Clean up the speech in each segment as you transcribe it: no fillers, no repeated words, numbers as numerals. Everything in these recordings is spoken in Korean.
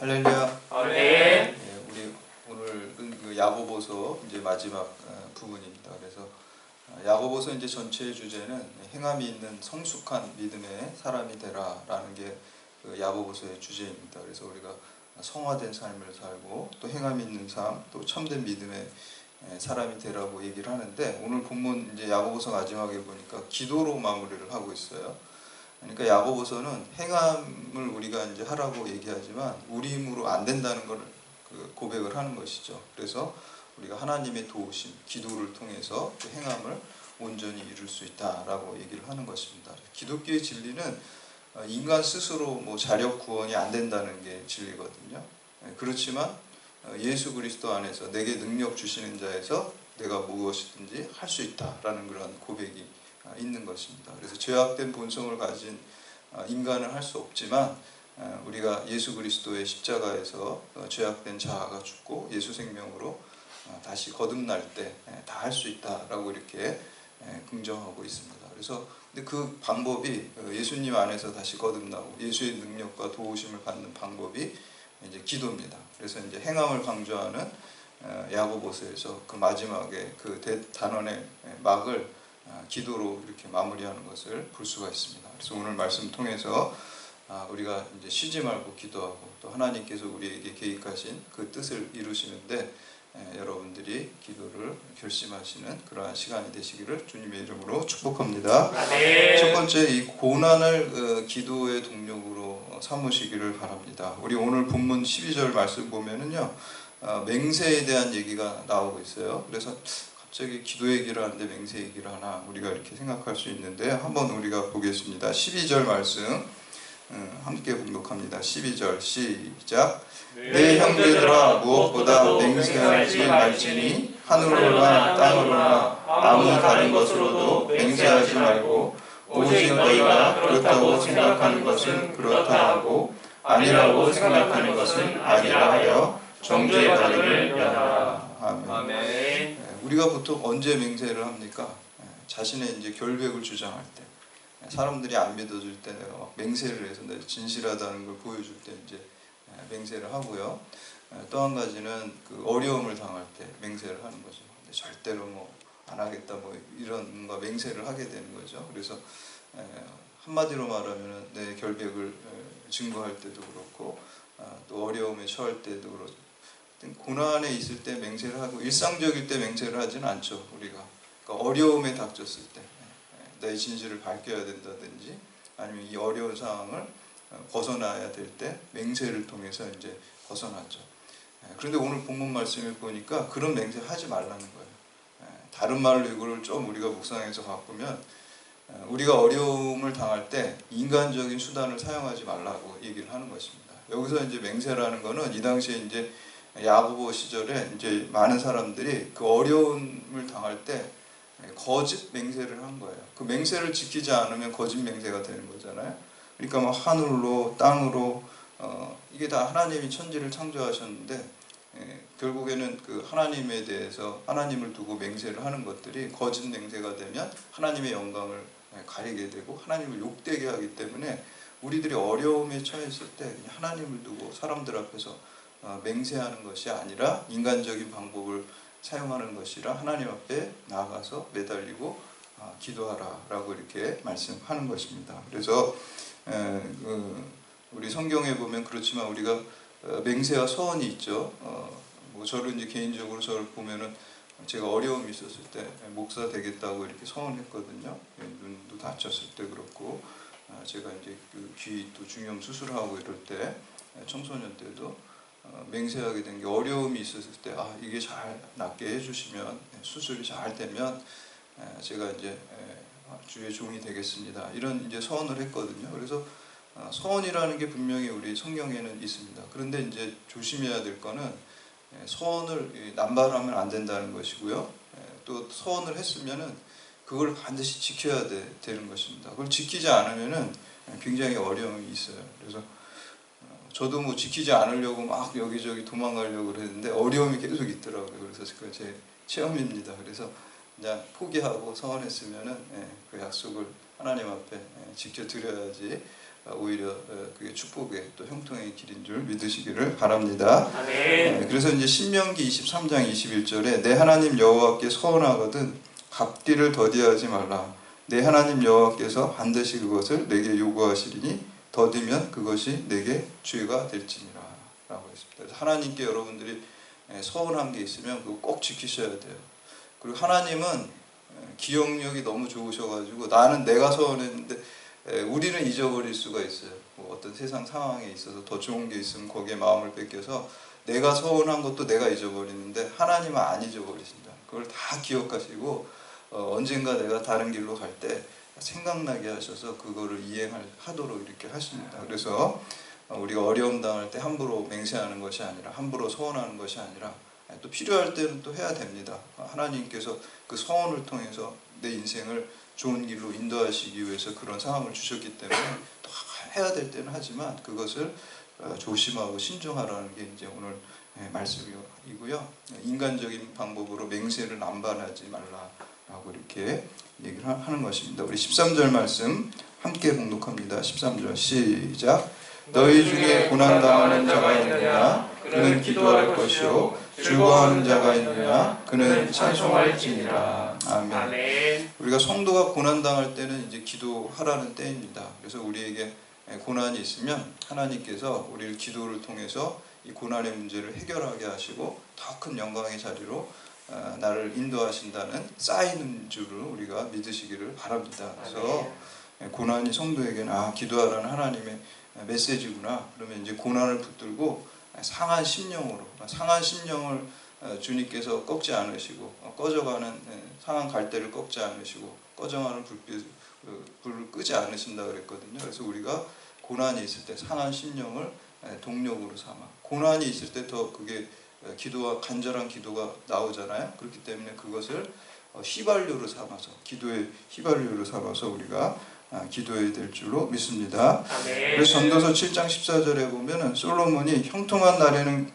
할렐루야. 아멘. 예, 우리 오늘 그 야고보서 이제 마지막 부분입니다. 그래서 야고보서 이제 전체의 주제는 행함이 있는 성숙한 믿음의 사람이 되라라는 게 그 야고보서의 주제입니다. 그래서 우리가 성화된 삶을 살고 또 행함이 있는 삶, 또 참된 믿음의 사람이 되라고 얘기를 하는데, 오늘 본문 이제 야고보서 마지막에 보니까 기도로 마무리를 하고 있어요. 그러니까 야고보서는 행함을 우리가 이제 하라고 얘기하지만 우리 힘으로 안 된다는 걸 고백을 하는 것이죠. 그래서 우리가 하나님의 도우심, 기도를 통해서 그 행함을 온전히 이룰 수 있다라고 얘기를 하는 것입니다. 기독교의 진리는 인간 스스로 자력 구원이 안 된다는 게 진리거든요. 그렇지만 예수 그리스도 안에서 내게 능력 주시는 자에서 내가 무엇이든지 할 수 있다라는 그런 고백이 있는 것입니다. 그래서 죄악된 본성을 가진 인간은 할 수 없지만 우리가 예수 그리스도의 십자가에서 죄악된 자아가 죽고 예수 생명으로 다시 거듭날 때 다 할 수 있다라고 이렇게 긍정하고 있습니다. 그래서 근데 그 방법이 예수님 안에서 다시 거듭나고 예수의 능력과 도우심을 받는 방법이 이제 기도입니다. 그래서 이제 행함을 강조하는 야고보서에서 그 마지막에 그 단원의 막을 기도로 이렇게 마무리하는 것을 볼 수가 있습니다. 그래서 오늘 말씀 통해서 우리가 이제 쉬지 말고 기도하고 또 하나님께서 우리에게 계획하신 그 뜻을 이루시는데 여러분들이 기도를 결심하시는 그러한 시간이 되시기를 주님의 이름으로 축복합니다. 네. 첫 번째, 이 고난을 기도의 동력으로 삼으시기를 바랍니다. 우리 오늘 본문 12절 말씀 보면은요, 맹세에 대한 얘기가 나오고 있어요. 그래서 갑자기 기도 얘기를 하는데 맹세 얘기를 하나, 우리가 이렇게 생각할 수 있는데 한번 우리가 보겠습니다. 12절 말씀 함께 봉독합니다. 12절 시작. 내 형제들아, 무엇보다 맹세하지 말지니 하늘로나 땅으로나 아무 다른 것으로도 맹세하지 말고 오직 너희가 그렇다고 생각하는 것은 그렇다 하고 아니라고 생각하는 것은 아니라 하여 정죄 받음을 면하라. 아멘. 아멘. 우리가 보통 언제 맹세를 합니까? 자신의 이제 결백을 주장할 때, 사람들이 안 믿어줄 때 내가 막 맹세를 해서 내가 진실하다는 걸 보여줄 때 이제 맹세를 하고요. 또 한 가지는 그 어려움을 당할 때 맹세를 하는 거죠. 근데 절대로 안 하겠다 이런 뭔가 맹세를 하게 되는 거죠. 그래서 한마디로 말하면 내 결백을 증거할 때도 그렇고 또 어려움에 처할 때도 그렇고 고난에 있을 때 맹세를 하고 일상적일 때 맹세를 하지는 않죠. 우리가 그러니까 어려움에 닥쳤을 때 내 진실을 밝혀야 된다든지 아니면 이 어려운 상황을 벗어나야 될 때 맹세를 통해서 이제 벗어나죠. 그런데 오늘 본문 말씀을 보니까 그런 맹세 하지 말라는 거예요. 다른 말로 이걸 좀 우리가 묵상해서 바꾸면 우리가 어려움을 당할 때 인간적인 수단을 사용하지 말라고 얘기를 하는 것입니다. 여기서 이제 맹세라는 거는 이 당시에 이제 야고보 시절에 이제 많은 사람들이 그 어려움을 당할 때 거짓 맹세를 한 거예요. 그 맹세를 지키지 않으면 거짓 맹세가 되는 거잖아요. 그러니까 하늘로 땅으로 이게 다 하나님이 천지를 창조하셨는데 결국에는 그 하나님에 대해서 하나님을 두고 맹세를 하는 것들이 거짓 맹세가 되면 하나님의 영광을 가리게 되고 하나님을 욕되게 하기 때문에 우리들이 어려움에 처했을 때 하나님을 두고 사람들 앞에서 맹세하는 것이 아니라 인간적인 방법을 사용하는 것이라 하나님 앞에 나아가서 매달리고 기도하라라고 이렇게 말씀하는 것입니다. 그래서 우리 성경에 보면 그렇지만 우리가 맹세와 서원이 있죠. 저를 이제 개인적으로 저를 보면은 제가 어려움이 있었을 때 목사 되겠다고 이렇게 서원했거든요. 눈도 다쳤을 때 그렇고 제가 이제 그 귀 또 중염 수술하고 이럴 때 청소년 때도 맹세하게 된 게 어려움이 있었을 때 이게 잘 낫게 해주시면 수술이 잘 되면 제가 이제 주의 종이 되겠습니다. 이런 이제 서원을 했거든요. 그래서 서원이라는 게 분명히 우리 성경에는 있습니다. 그런데 이제 조심해야 될 거는 서원을 남발하면 안 된다는 것이고요. 또 서원을 했으면은 그걸 반드시 지켜야 되는 것입니다. 그걸 지키지 않으면은 굉장히 어려움이 있어요. 그래서 저도 지키지 않으려고 막 여기저기 도망가려고 그랬는데 어려움이 계속 있더라고요. 그래서 그 제 체험입니다. 그래서 그냥 포기하고 서원했으면은 그 약속을 하나님 앞에 지켜드려야지 오히려 그게 축복의 또 형통의 길인 줄 믿으시기를 바랍니다. 그래서 이제 신명기 23장 21절에 내 하나님 여호와께 서원하거든 갚기를 더디하지 말라. 내 하나님 여호와께서 반드시 그것을 내게 요구하시리니 더디면 그것이 내게 죄가 될지니라 라고 했습니다. 그래서 하나님께 여러분들이 서운한 게 있으면 그거 꼭 지키셔야 돼요. 그리고 하나님은 기억력이 너무 좋으셔가지고 나는 내가 서운했는데 우리는 잊어버릴 수가 있어요. 뭐 어떤 세상 상황에 있어서 더 좋은 게 있으면 거기에 마음을 뺏겨서 내가 서운한 것도 내가 잊어버리는데 하나님은 안 잊어버리신다. 그걸 다 기억하시고 언젠가 내가 다른 길로 갈 때 생각나게 하셔서 그거를 이행하도록 이렇게 하십니다. 그래서 우리가 어려움 당할 때 함부로 맹세하는 것이 아니라 함부로 서원하는 것이 아니라 또 필요할 때는 또 해야 됩니다. 하나님께서 그 서원을 통해서 내 인생을 좋은 길로 인도하시기 위해서 그런 상황을 주셨기 때문에 또 해야 될 때는 하지만 그것을 조심하고 신중하라는 게 이제 오늘 말씀이고요. 인간적인 방법으로 맹세를 남발하지 말라라고 이렇게 얘기를 하는 것입니다. 우리 13절 말씀 함께 봉독합니다. 13절 시작. 너희 중에 고난당하는 자가 있느냐 그는 기도할 것이요 즐거워하는 자가 있느냐 그는 찬송할지니라. 아멘. 우리가 성도가 고난당할 때는 이제 기도하라는 때입니다. 그래서 우리에게 고난이 있으면 하나님께서 우리를 기도를 통해서 이 고난의 문제를 해결하게 하시고 더 큰 영광의 자리로 나를 인도하신다는 사인인 줄을 우리가 믿으시기를 바랍니다. 그래서 고난이 성도에게는 기도하라는 하나님의 메시지구나. 그러면 이제 고난을 붙들고 상한 심령으로, 상한 심령을 주님께서 꺾지 않으시고 꺼져가는 상한 갈대를 꺾지 않으시고 꺼져가는 불을 끄지 않으신다 그랬거든요. 그래서 우리가 고난이 있을 때 상한 심령을 동력으로 삼아 고난이 있을 때 더 그게 기도와 간절한 기도가 나오잖아요. 그렇기 때문에 그것을 휘발유로 삼아서 기도의 휘발유로 삼아서 우리가 기도해야 될 줄로 믿습니다. 그래서 전도서 7장 14절에 보면은 솔로몬이 형통한 날에는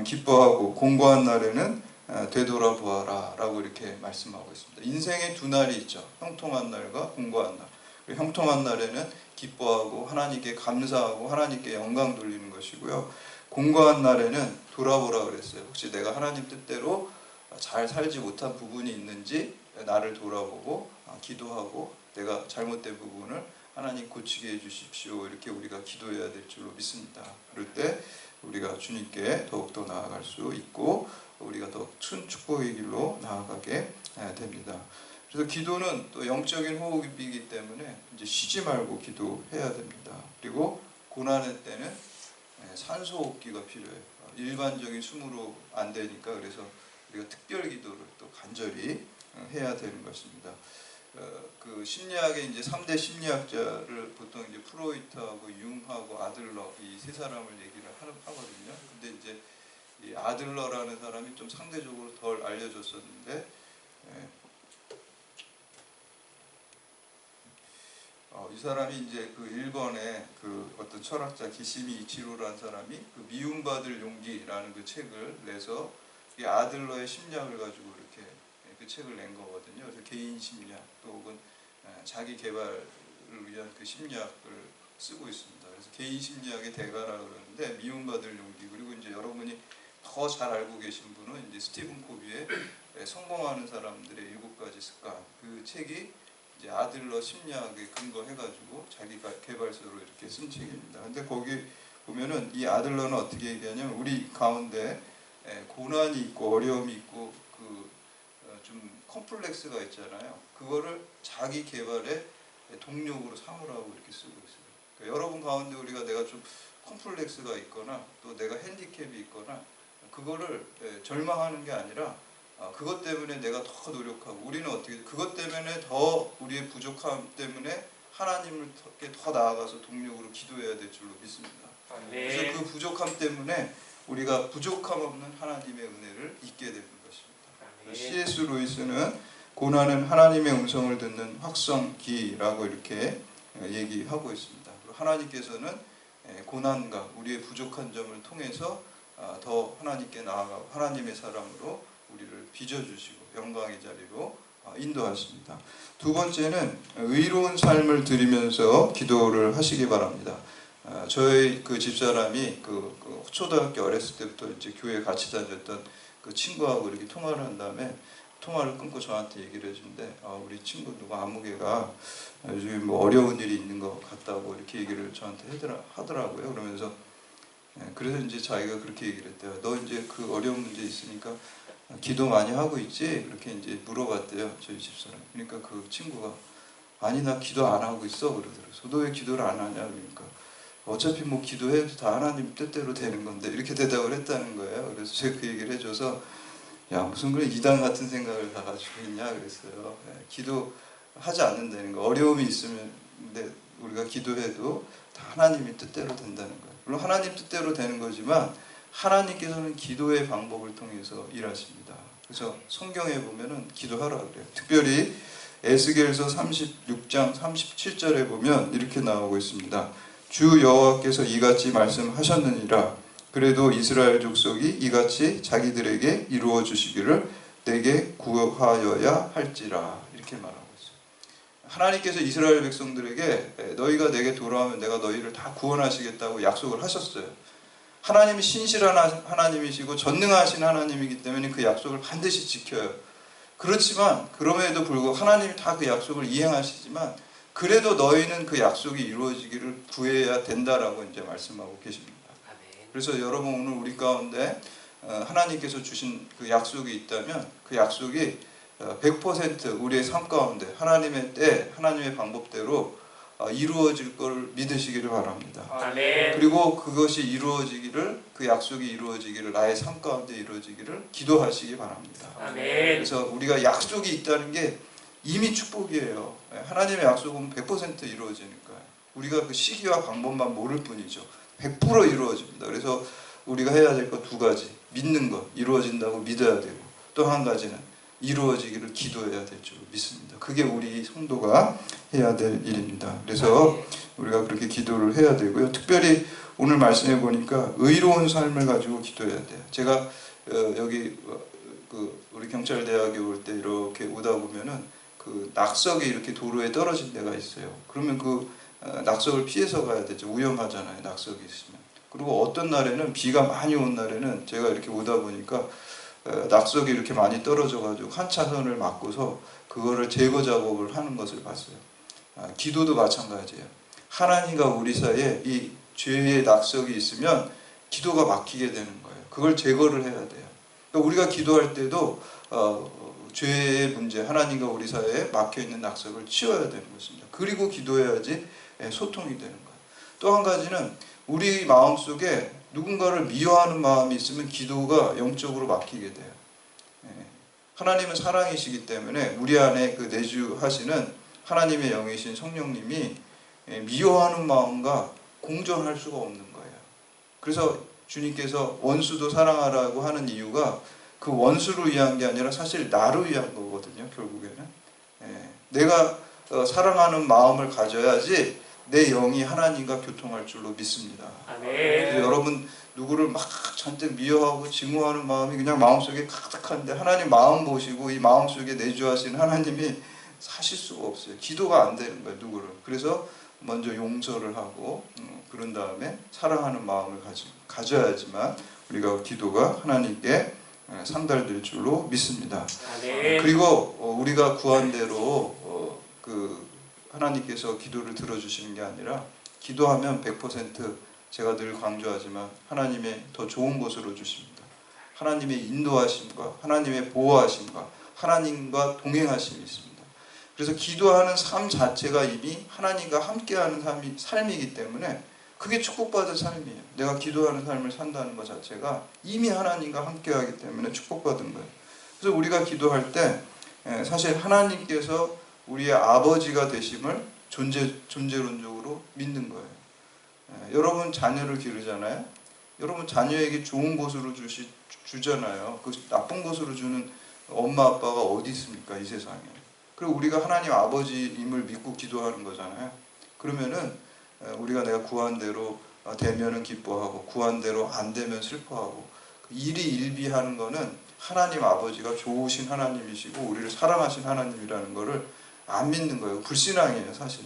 기뻐하고 공고한 날에는 되돌아보아라 라고 이렇게 말씀하고 있습니다. 인생에 두 날이 있죠. 형통한 날과 공고한 날. 형통한 날에는 기뻐하고 하나님께 감사하고 하나님께 영광 돌리는 것이고요. 공고한 날에는 돌아보라 그랬어요. 혹시 내가 하나님 뜻대로 잘 살지 못한 부분이 있는지 나를 돌아보고 기도하고 내가 잘못된 부분을 하나님 고치게 해주십시오. 이렇게 우리가 기도해야 될 줄로 믿습니다. 그럴 때 우리가 주님께 더욱더 나아갈 수 있고 우리가 더 큰 축복의 길로 나아가게 됩니다. 그래서 기도는 또 영적인 호흡이기 때문에 이제 쉬지 말고 기도해야 됩니다. 그리고 고난의 때는 산소 호흡기가 필요해요. 일반적인 숨으로 안 되니까 그래서 우리가 특별 기도를 또 간절히 해야 되는 것입니다. 그 심리학의 이제 3대 심리학자를 보통 이제 프로이트하고 융하고 아들러 이 세 사람을 얘기를 하거든요. 근데 이제 이 아들러라는 사람이 좀 상대적으로 덜 알려졌었는데 이 사람이 이제 그 일본의 그 어떤 철학자 기시미 이치로라는 사람이 그 미움받을 용기라는 그 책을 내서 이 아들러의 심리학을 가지고 이렇게 그 책을 낸 거거든요. 그래서 개인 심리학 또 혹은 자기 개발을 위한 그 심리학을 쓰고 있습니다. 그래서 개인 심리학의 대가라고 그러는데 미움받을 용기 그리고 이제 여러분이 더 잘 알고 계신 분은 이제 스티븐 코비의 성공하는 사람들의 7가지 습관 그 책이 이제 아들러 심리학에 근거해가지고 자기 개발서로 이렇게 쓴 책입니다. 근데 거기 보면은 이 아들러는 어떻게 얘기하냐면 우리 가운데 고난이 있고 어려움이 있고 그 좀 컴플렉스가 있잖아요. 그거를 자기 개발의 동력으로 삼으라고 이렇게 쓰고 있어요. 그러니까 여러분 가운데 우리가 내가 좀 컴플렉스가 있거나 또 내가 핸디캡이 있거나 그거를 절망하는 게 아니라 그것 때문에 내가 더 노력하고 우리는 어떻게 그것 때문에 더 우리의 부족함 때문에 하나님께 더 나아가서 동력으로 기도해야 될 줄로 믿습니다. 그래서 그 부족함 때문에 우리가 부족함 없는 하나님의 은혜를 잊게 되는 것입니다. C.S. 루이스는 고난은 하나님의 음성을 듣는 확성기라고 이렇게 얘기하고 있습니다. 그리고 하나님께서는 고난과 우리의 부족한 점을 통해서 더 하나님께 나아가고 하나님의 사람으로 우리를 빚어주시고 영광의 자리로 인도하십니다. 두 번째는 의로운 삶을 드리면서 기도를 하시기 바랍니다. 저희 그 집사람이 그 초등학교 어렸을 때부터 이제 교회 같이 다녔던 그 친구하고 이렇게 통화를 한 다음에 통화를 끊고 저한테 얘기를 해준대. 우리 친구 누구 아무개가 요즘 뭐 어려운 일이 있는 것 같다고 이렇게 얘기를 저한테 하더라고요. 그러면서 그래서 이제 자기가 그렇게 얘기를 했대요. 너 이제 그 어려운 문제 있으니까 기도 많이 하고 있지? 그렇게 이제 물어봤대요. 저희 집사람. 그러니까 그 친구가 아니 나 기도 안 하고 있어 그러더라고요. 너 왜 기도를 안 하냐 그러니까 어차피 뭐 기도해도 다 하나님 뜻대로 되는 건데 이렇게 대답을 했다는 거예요. 그래서 제가 그 얘기를 해줘서 야 무슨 그런 이단 같은 생각을 다 가지고 있냐 그랬어요. 기도하지 않는다는 거. 어려움이 있으면 근데 우리가 기도해도 다 하나님의 뜻대로 된다는 거예요. 물론 하나님 뜻대로 되는 거지만 하나님께서는 기도의 방법을 통해서 일하십니다. 그래서 성경에 보면은 기도하라 그래요. 특별히 에스겔서 36장 37절에 보면 이렇게 나오고 있습니다. 주 여호와께서 이같이 말씀하셨느니라. 그래도 이스라엘 족속이 이같이 자기들에게 이루어 주시기를 내게 구하여야 할지라. 이렇게 말하고 있어요. 하나님께서 이스라엘 백성들에게 너희가 내게 돌아오면 내가 너희를 다 구원하시겠다고 약속을 하셨어요. 하나님이 신실한 하나님이시고 전능하신 하나님이기 때문에 그 약속을 반드시 지켜요. 그렇지만 그럼에도 불구하고 하나님이 다 그 약속을 이행하시지만 그래도 너희는 그 약속이 이루어지기를 구해야 된다라고 이제 말씀하고 계십니다. 그래서 여러분 오늘 우리 가운데 하나님께서 주신 그 약속이 있다면 그 약속이 100% 우리의 삶 가운데 하나님의 때, 하나님의 방법대로 이루어질 걸 믿으시기를 바랍니다. 아멘. 그리고 그것이 이루어지기를, 그 약속이 이루어지기를, 나의 삶 가운데 이루어지기를 기도하시기 바랍니다. 아멘. 그래서 우리가 약속이 있다는 게 이미 축복이에요. 하나님의 약속은 100% 이루어지니까요. 우리가 그 시기와 방법만 모를 뿐이죠. 100% 이루어집니다. 그래서 우리가 해야 될 것 두 가지. 믿는 것, 이루어진다고 믿어야 되고, 또 한 가지는 이루어지기를 기도해야 될 줄 믿습니다. 그게 우리 성도가 해야 될 일입니다. 그래서 우리가 그렇게 기도를 해야 되고요. 특별히 오늘 말씀해 보니까 의로운 삶을 가지고 기도해야 돼요. 제가 여기 우리 경찰대학에 올 때 이렇게 오다 보면은 그 낙석이 이렇게 도로에 떨어진 데가 있어요. 그러면 그 낙석을 피해서 가야 되죠. 위험하잖아요. 낙석이 있으면. 그리고 어떤 날에는 비가 많이 온 날에는 제가 이렇게 오다 보니까 낙석이 이렇게 많이 떨어져 가지고 한 차선을 막고서 그거를 제거 작업을 하는 것을 봤어요. 기도도 마찬가지예요. 하나님과 우리 사이에 이 죄의 낙석이 있으면 기도가 막히게 되는 거예요. 그걸 제거를 해야 돼요. 그러니까 우리가 기도할 때도 죄의 문제, 하나님과 우리 사이에 막혀있는 낙석을 치워야 되는 것입니다. 그리고 기도해야지 소통이 되는 거예요. 또 한 가지는 우리 마음속에 누군가를 미워하는 마음이 있으면 기도가 영적으로 막히게 돼요. 하나님은 사랑이시기 때문에 우리 안에 그 내주하시는 하나님의 영이신 성령님이 미워하는 마음과 공존할 수가 없는 거예요. 그래서 주님께서 원수도 사랑하라고 하는 이유가 그 원수를 위한 게 아니라 사실 나를 위한 거거든요. 결국에는 내가 사랑하는 마음을 가져야지 내 영이 하나님과 교통할 줄로 믿습니다. 아멘. 여러분 누구를 막 잔뜩 미워하고 증오하는 마음이 그냥 마음속에 가득한데 하나님 마음 보시고 이 마음속에 내주하신 하나님이 사실 수가 없어요. 기도가 안 되는 거예요. 누구를. 그래서 먼저 용서를 하고 그런 다음에 사랑하는 마음을 가져야지만 우리가 기도가 하나님께 상달될 줄로 믿습니다. 아멘. 그리고 우리가 구한 대로 하나님께서 기도를 들어주시는 게 아니라 기도하면 100% 제가 늘 강조하지만 하나님의 더 좋은 곳으로 주십니다. 하나님의 인도하심과 하나님의 보호하심과 하나님과 동행하심이 있습니다. 그래서 기도하는 삶 자체가 이미 하나님과 함께하는 삶이기 때문에 그게 축복받은 삶이에요. 내가 기도하는 삶을 산다는 것 자체가 이미 하나님과 함께하기 때문에 축복받은 거예요. 그래서 우리가 기도할 때 사실 하나님께서 우리의 아버지가 되심을 존재론적으로 믿는 거예요. 여러분 자녀를 기르잖아요. 여러분 자녀에게 좋은 곳으로 주잖아요. 그 나쁜 곳으로 주는 엄마 아빠가 어디 있습니까? 이 세상에. 그리고 우리가 하나님 아버지임을 믿고 기도하는 거잖아요. 그러면은 우리가 내가 구한 대로 되면은 기뻐하고 구한 대로 안 되면 슬퍼하고 일희일비하는 거는 하나님 아버지가 좋으신 하나님이시고 우리를 사랑하신 하나님이라는 거를 안 믿는 거예요. 불신앙이에요, 사실.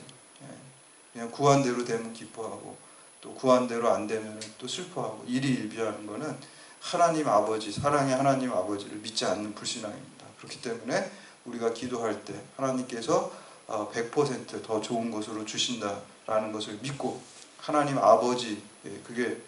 그냥 구한 대로 되면 기뻐하고 또 구한 대로 안 되면 또 슬퍼하고 일희일비하는 거는 하나님 아버지, 사랑의 하나님 아버지를 믿지 않는 불신앙입니다. 그렇기 때문에 우리가 기도할 때 하나님께서 100% 더 좋은 것으로 주신다라는 것을 믿고 하나님 아버지, 그게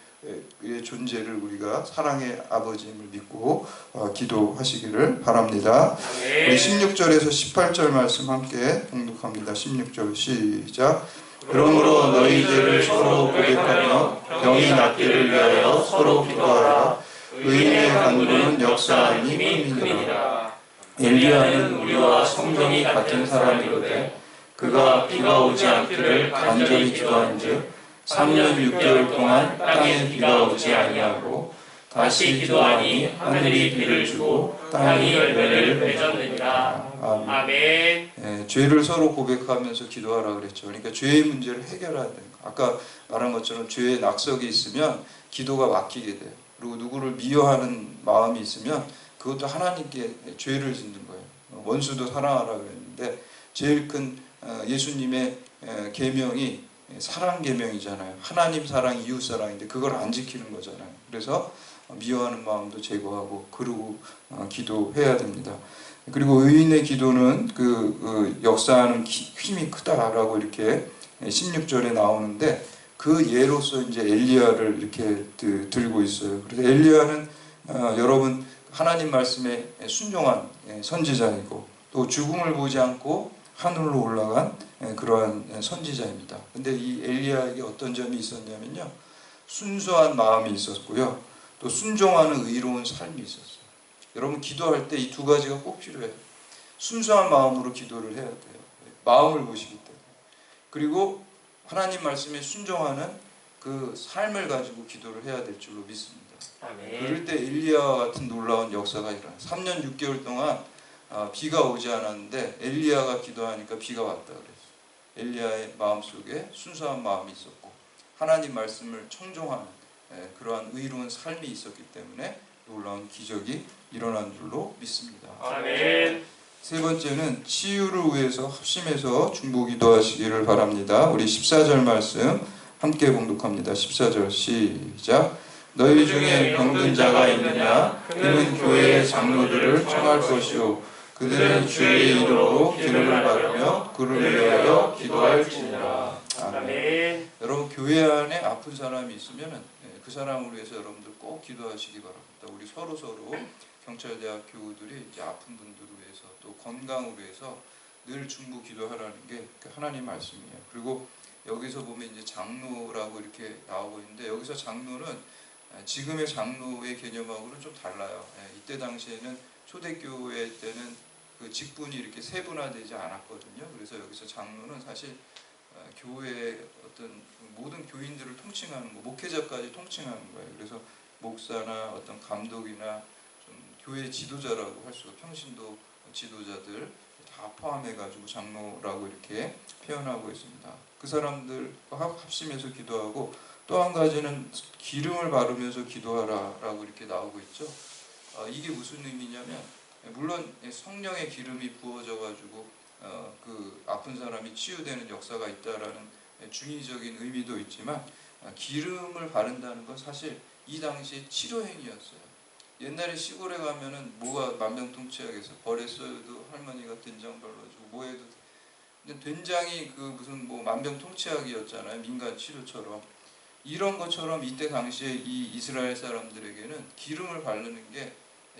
의 존재를 우리가 사랑의 아버지임을 믿고 기도하시기를 바랍니다. 우리 16절에서 18절 말씀 함께 봉독합니다. 16절 시작. 그러므로 너희 죄를 서로 고백하며 병이 낫기를 위하여 서로 기도하라. 의인의 간구는 역사하니 큼이니라. 엘리야는 우리와 성정이 같은 사람이로되 그가 비가 오지 않기를 간절히 기도한즉 3년 6개월 동안 땅에 비가 오지 아니하고 다시 기도하니 하늘이 비를 주고 땅이 열매를 맺었느니라. 아멘. 죄를 서로 고백하면서 기도하라 그랬죠. 그러니까 죄의 문제를 해결해야 돼요. 아까 말한 것처럼 죄의 낙석이 있으면 기도가 막히게 돼요. 그리고 누구를 미워하는 마음이 있으면 그것도 하나님께 죄를 짓는 거예요. 원수도 사랑하라 그랬는데 제일 큰 예수님의 계명이 사랑 계명이잖아요. 하나님 사랑, 이웃 사랑인데 그걸 안 지키는 거잖아요. 그래서 미워하는 마음도 제거하고 그러고 기도해야 됩니다. 그리고 의인의 기도는 그 역사하는 힘이 크다라고 이렇게 16절에 나오는데 그 예로서 이제 엘리야를 이렇게 들고 있어요. 그래서 엘리야는 여러분 하나님 말씀에 순종한 선지자이고 또 죽음을 보지 않고 하늘로 올라간 그러한 선지자입니다. 근데 이 엘리야에게 어떤 점이 있었냐면요, 순수한 마음이 있었고요, 또 순종하는 의로운 삶이 있었어요. 여러분 기도할 때 이 두 가지가 꼭 필요해요. 순수한 마음으로 기도를 해야 돼요. 마음을 보시기 때문에. 그리고 하나님 말씀에 순종하는 그 삶을 가지고 기도를 해야 될 줄로 믿습니다. 아멘. 그럴 때 엘리야와 같은 놀라운 역사가 일어나요. 3년 6개월 동안 비가 오지 않았는데 엘리야가 기도하니까 비가 왔다 그랬어요. 엘리야의 마음속에 순수한 마음이 있었고 하나님 말씀을 청종하는 그러한 의로운 삶이 있었기 때문에 놀라운 기적이 일어난 줄로 믿습니다. 아멘. 세 번째는 치유를 위해서 합심해서 중보 기도하시기를 바랍니다. 우리 14절 말씀 함께 봉독합니다. 14절 시작. 너희 중에 병든 자가 있느냐? 그는 교회의 장로들을 청할 것이요 그들은 주의 이름으로 기름을 바르며 그를 위하여 기도할지니라. 아멘. 여러분 교회 안에 아픈 사람이 있으면 그 사람을 위해서 여러분들 꼭 기도하시기 바랍니다. 우리 서로 경찰대학 교우들이 이제 아픈 분들을 위해서 또 건강을 위해서 늘 중보 기도하라는 게 하나님 말씀이에요. 그리고 여기서 보면 이제 장로라고 이렇게 나오고 있는데 여기서 장로는 지금의 장로의 개념하고는 좀 달라요. 이때 당시에는 초대교회 때는 그 직분이 이렇게 세분화되지 않았거든요. 그래서 여기서 장로는 사실 교회의 어떤 모든 교인들을 통칭하는 거, 목회자까지 통칭하는 거예요. 그래서 목사나 어떤 감독이나 좀 교회 지도자라고 할 수가, 평신도 지도자들 다 포함해가지고 장로라고 이렇게 표현하고 있습니다. 그 사람들과 합심해서 기도하고 또 한 가지는 기름을 바르면서 기도하라라고 이렇게 나오고 있죠. 이게 무슨 의미냐면 물론 성령의 기름이 부어져가지고 그 아픈 사람이 치유되는 역사가 있다라는 중의적인 의미도 있지만 기름을 바른다는 건 사실 이 당시에 치료행위였어요. 옛날에 시골에 가면은 뭐가 만병통치약에서 벌에서도 할머니가 된장 발라주고 뭐해도 근데 된장이 그 무슨 뭐 만병통치약이었잖아요. 민간 치료처럼. 이런 것처럼 이때 당시에 이 이스라엘 사람들에게는 기름을 바르는 게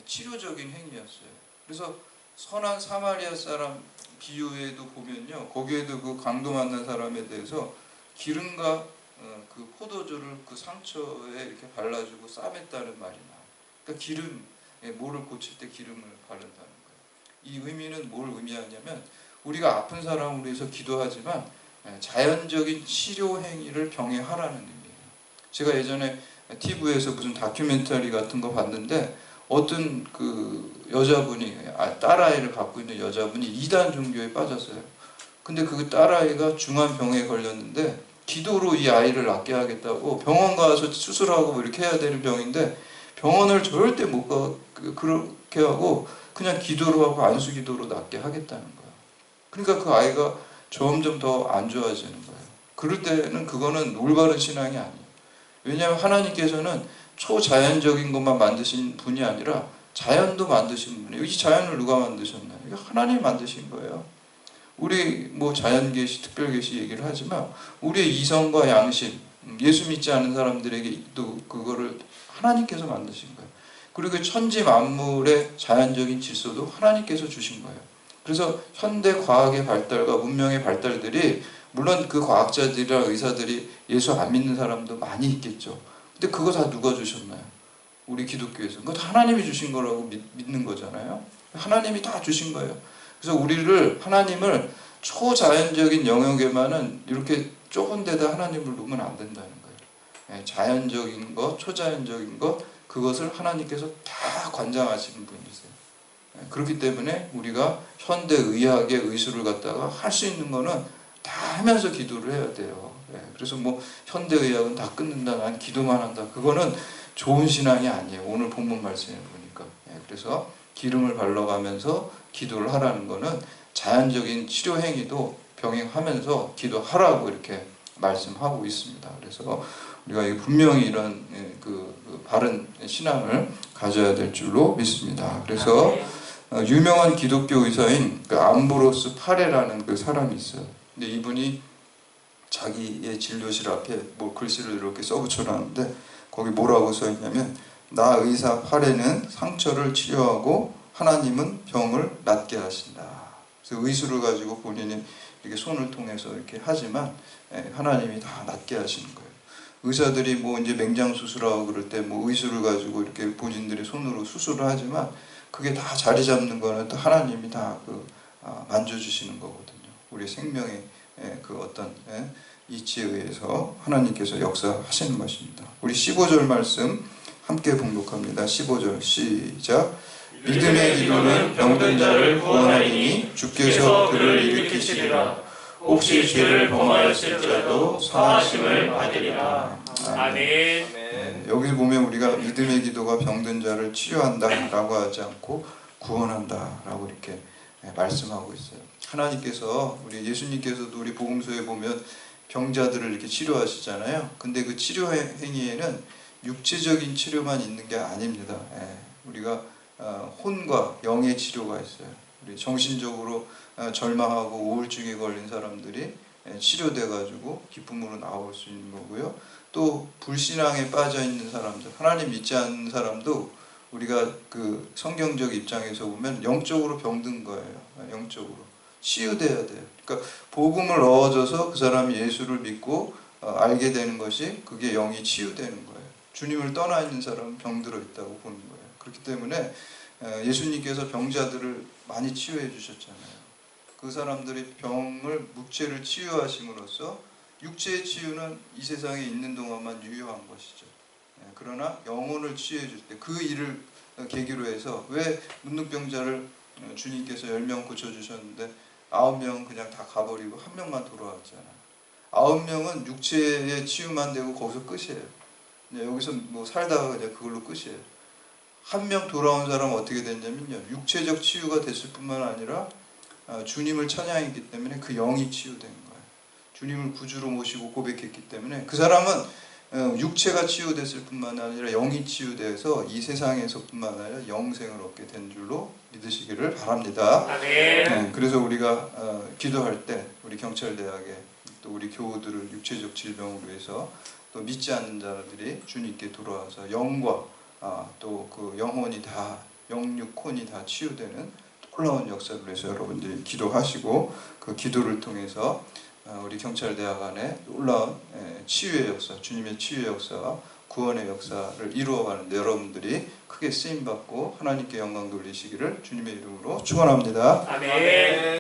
치료적인 행위였어요. 그래서 선한 사마리아 사람 비유에도 보면요, 거기에도 그 강도 만난 사람에 대해서 기름과 그 포도주를 그 상처에 이렇게 발라주고 싸맸다는 말이 나와요. 그러니까 기름, 뭐를 고칠 때 기름을 바른다는 거예요. 이 의미는 뭘 의미하냐면 우리가 아픈 사람을 위해서 기도하지만 자연적인 치료 행위를 병에 하라는 의미예요. 제가 예전에 TV에서 무슨 다큐멘터리 같은 거 봤는데 어떤 그 여자분이 딸아이를 갖고 있는 여자분이 이단 종교에 빠졌어요. 근데 그 딸아이가 중한 병에 걸렸는데 기도로 이 아이를 낫게 하겠다고 병원 가서 수술하고 뭐 이렇게 해야 되는 병인데 병원을 절대 못 가, 그렇게 하고 그냥 기도로 하고 안수 기도로 낫게 하겠다는 거예요. 그러니까 그 아이가 점점 더 안 좋아지는 거예요. 그럴 때는 그거는 올바른 신앙이 아니에요. 왜냐하면 하나님께서는 초자연적인 것만 만드신 분이 아니라 자연도 만드신 분이에요. 이 자연을 누가 만드셨나요? 이거 하나님이 만드신 거예요. 우리 뭐 자연계시, 특별계시 얘기를 하지만 우리의 이성과 양심, 예수 믿지 않은 사람들에게 또 그거를 하나님께서 만드신 거예요. 그리고 그 천지 만물의 자연적인 질서도 하나님께서 주신 거예요. 그래서 현대 과학의 발달과 문명의 발달들이 물론 그 과학자들이랑 의사들이 예수 안 믿는 사람도 많이 있겠죠. 근데 그거 다 누가 주셨나요? 우리 기독교에서. 그거 다 하나님이 주신 거라고 믿는 거잖아요. 하나님이 다 주신 거예요. 그래서 우리를 하나님을 초자연적인 영역에만은 이렇게 좁은 데다 하나님을 놓으면 안 된다는 거예요. 자연적인 것, 초자연적인 것 그것을 하나님께서 다 관장하시는 분이세요. 그렇기 때문에 우리가 현대 의학의 의술을 갖다가 할 수 있는 거는 다 하면서 기도를 해야 돼요. 그래서 뭐 현대 의학은 다 끊는다, 난 기도만 한다. 그거는 좋은 신앙이 아니에요. 오늘 본문 말씀에 보니까. 그래서 기름을 발라가면서 기도를 하라는 거는 자연적인 치료 행위도 병행하면서 기도하라고 이렇게 말씀하고 있습니다. 그래서 우리가 분명히 이런 그 바른 신앙을 가져야 될 줄로 믿습니다. 그래서 유명한 기독교 의사인 그 암브로스 파레라는 그 사람이 있어요. 근데 이분이 자기의 진료실 앞에 뭐 글씨를 이렇게 써붙여놨는데 거기 뭐라고 써있냐면 나 의사 파레는 상처를 치료하고 하나님은 병을 낫게 하신다. 그래서 의술을 가지고 본인이 이렇게 손을 통해서 이렇게 하지만 하나님이 다 낫게 하시는 거예요. 의사들이 뭐 이제 맹장 수술하고 그럴 때 뭐 의술을 가지고 이렇게 본인들의 손으로 수술을 하지만 그게 다 자리 잡는 거는 또 하나님이 다 만져주시는 거거든요. 우리 생명의 그 어떤 이치에 의해서 하나님께서 역사하시는 것입니다. 우리 15절 말씀 함께 봉독합니다. 15절 시작. 믿음의 기도는 병든 자를 구원하리니 주께서 그를 일으키시리라. 혹시 죄를 범하였을지라도 사하심을 받으리라. 아멘. 여기 보면 우리가 믿음의 기도가 병든 자를 치료한다라고 하지 않고 구원한다라고 이렇게 말씀하고 있어요. 하나님께서 우리 예수님께서도 우리 복음서에 보면 병자들을 이렇게 치료하시잖아요. 근데 그 치료 행위에는 육체적인 치료만 있는 게 아닙니다. 우리가 혼과 영의 치료가 있어요. 우리 정신적으로 절망하고 우울증에 걸린 사람들이 치료돼 가지고 기쁨으로 나올 수 있는 거고요. 또 불신앙에 빠져 있는 사람들, 하나님 믿지 않는 사람도 우리가 그 성경적 입장에서 보면 영적으로 병든 거예요. 영적으로 치유돼야 돼요. 그러니까 복음을 얻어서 그 사람이 예수를 믿고 알게 되는 것이 그게 영이 치유되는 거예요. 주님을 떠나 있는 사람은 병들어 있다고 보는 거예요. 그렇기 때문에 예수님께서 병자들을 많이 치유해 주셨잖아요. 그 사람들이 병을 육체를 치유하심으로써 육체의 치유는 이 세상에 있는 동안만 유효한 것이죠. 그러나 영혼을 치유해 줄 때 그 일을 계기로 해서 왜 문둥병자를 주님께서 10명 고쳐주셨는데 9명 그냥 다 가버리고 1명만 돌아왔잖아요. 9명은 육체의 치유만 되고 거기서 끝이에요. 여기서 뭐 살다가 그냥 그걸로 끝이에요. 1명 돌아온 사람은 어떻게 됐냐면요, 육체적 치유가 됐을 뿐만 아니라 주님을 찬양했기 때문에 그 영이 치유된 거예요. 주님을 구주로 모시고 고백했기 때문에 그 사람은 육체가 치유됐을 뿐만 아니라 영이 치유돼서 이 세상에서 뿐만 아니라 영생을 얻게 된 줄로 믿으시기를 바랍니다. 아멘. 그래서 우리가 기도할 때 우리 경찰대학에 또 우리 교우들을 육체적 질병으로 해서 또 믿지 않는 자들이 주님께 돌아와서 영과 또 그 영혼이 다 영육혼이 다 치유되는 놀라운 역사를 위해서 여러분들이 기도하시고 그 기도를 통해서 우리 경찰대학 안에 놀라운 치유의 역사, 주님의 치유의 역사, 구원의 역사를 이루어가는데 여러분들이 크게 쓰임받고 하나님께 영광 돌리시기를 주님의 이름으로 축원합니다. 아멘.